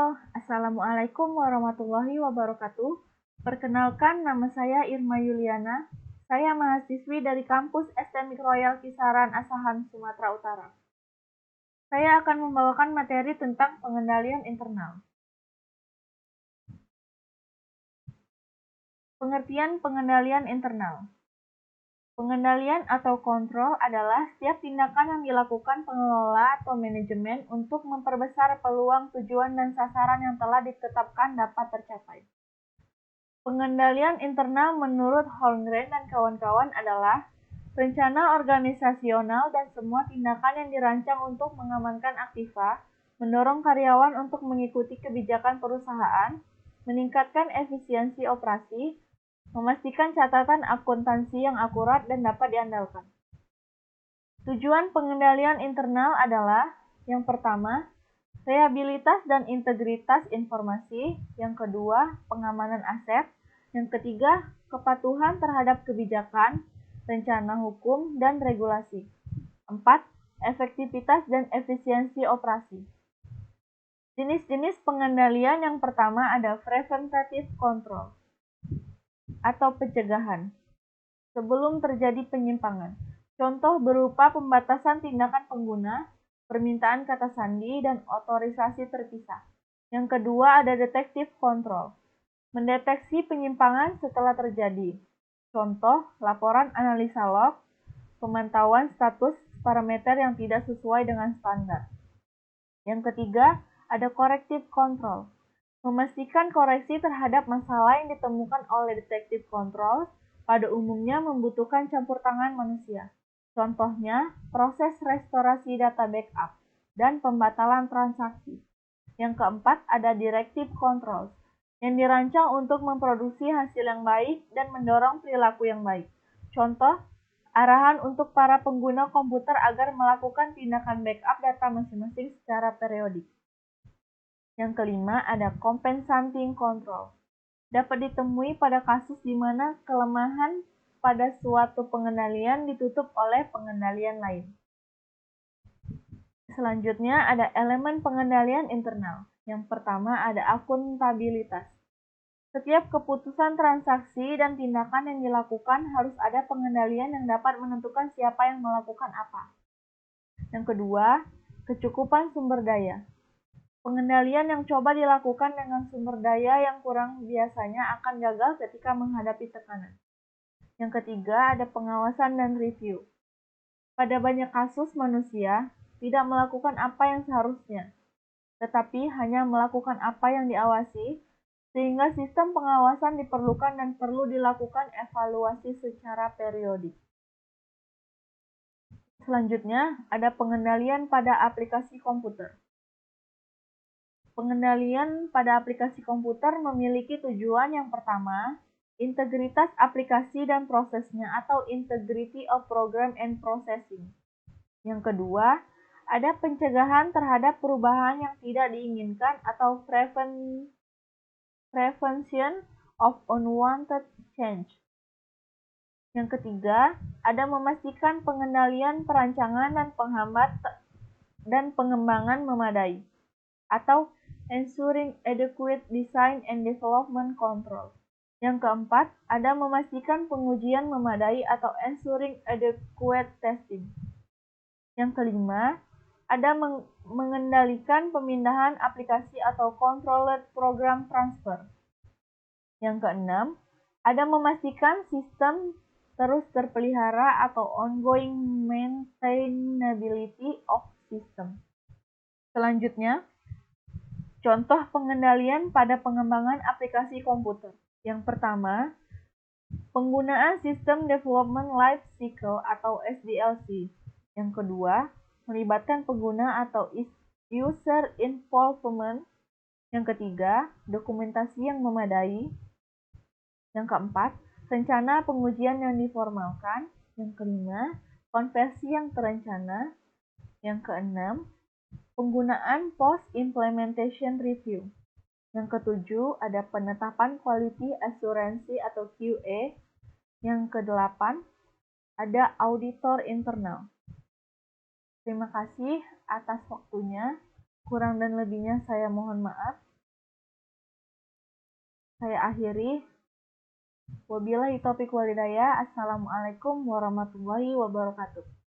Halo, Assalamualaikum warahmatullahi wabarakatuh. Perkenalkan, nama saya Irma Yuliana. Saya mahasiswi dari kampus STMIK Royal Kisaran Asahan, Sumatera Utara. Saya akan membawakan materi tentang pengendalian internal. Pengertian pengendalian internal. Pengendalian atau kontrol adalah setiap tindakan yang dilakukan pengelola atau manajemen untuk memperbesar peluang, tujuan, dan sasaran yang telah ditetapkan dapat tercapai. Pengendalian internal menurut Holmgren dan kawan-kawan adalah rencana organisasional dan semua tindakan yang dirancang untuk mengamankan aktiva, mendorong karyawan untuk mengikuti kebijakan perusahaan, meningkatkan efisiensi operasi, memastikan catatan akuntansi yang akurat dan dapat diandalkan. Tujuan pengendalian internal adalah, yang pertama, reliabilitas dan integritas informasi, yang kedua, pengamanan aset, yang ketiga, kepatuhan terhadap kebijakan, rencana hukum, dan regulasi. 4. Efektivitas dan efisiensi operasi. Jenis-jenis pengendalian yang pertama ada preventive control atau pencegahan sebelum terjadi penyimpangan. Contoh berupa pembatasan tindakan pengguna, permintaan kata sandi, dan otorisasi terpisah. Yang kedua ada detective control, mendeteksi penyimpangan setelah terjadi. Contoh, laporan analisa log, pemantauan status parameter yang tidak sesuai dengan standar. Yang ketiga, ada corrective control, memastikan koreksi terhadap masalah yang ditemukan oleh detective control pada umumnya membutuhkan campur tangan manusia. Contohnya, proses restorasi data backup dan pembatalan transaksi. Yang keempat, ada directive control, yang dirancang untuk memproduksi hasil yang baik dan mendorong perilaku yang baik. Contoh, arahan untuk para pengguna komputer agar melakukan tindakan backup data masing-masing secara periodik. Yang kelima, ada compensating control. Dapat ditemui pada kasus di mana kelemahan pada suatu pengendalian ditutup oleh pengendalian lain. Selanjutnya, ada elemen pengendalian internal. Yang pertama, ada akuntabilitas. Setiap keputusan transaksi dan tindakan yang dilakukan harus ada pengendalian yang dapat menentukan siapa yang melakukan apa. Yang kedua, kecukupan sumber daya. Pengendalian yang coba dilakukan dengan sumber daya yang kurang biasanya akan gagal ketika menghadapi tekanan. Yang ketiga, ada pengawasan dan review. Pada banyak kasus, manusia tidak melakukan apa yang seharusnya, tetapi hanya melakukan apa yang diawasi, sehingga sistem pengawasan diperlukan dan perlu dilakukan evaluasi secara periodik. Selanjutnya, ada pengendalian pada aplikasi komputer. Pengendalian pada aplikasi komputer memiliki tujuan yang pertama, integritas aplikasi dan prosesnya atau integrity of program and processing. Yang kedua, ada pencegahan terhadap perubahan yang tidak diinginkan atau prevention of unwanted change. Yang ketiga, ada memastikan pengendalian perancangan dan penghambat dan pengembangan memadai atau ensuring adequate design and development control. Yang keempat, ada memastikan pengujian memadai atau ensuring adequate testing. Yang kelima, ada mengendalikan pemindahan aplikasi atau controlled program transfer. Yang keenam, ada memastikan sistem terus terpelihara atau ongoing maintainability of system. Selanjutnya, contoh pengendalian pada pengembangan aplikasi komputer. Yang pertama, penggunaan System Development Life Cycle atau SDLC. Yang kedua, melibatkan pengguna atau user involvement. Yang ketiga, dokumentasi yang memadai. Yang keempat, rencana pengujian yang diformalkan. Yang kelima, konversi yang terencana. Yang keenam, penggunaan post-implementation review. Yang ketujuh, ada penetapan quality assurance atau QA. Yang kedelapan, ada auditor internal. Terima kasih atas waktunya. Kurang dan lebihnya saya mohon maaf. saya akhiri. Wabillahi taufiq wal hidayah. Assalamualaikum warahmatullahi wabarakatuh.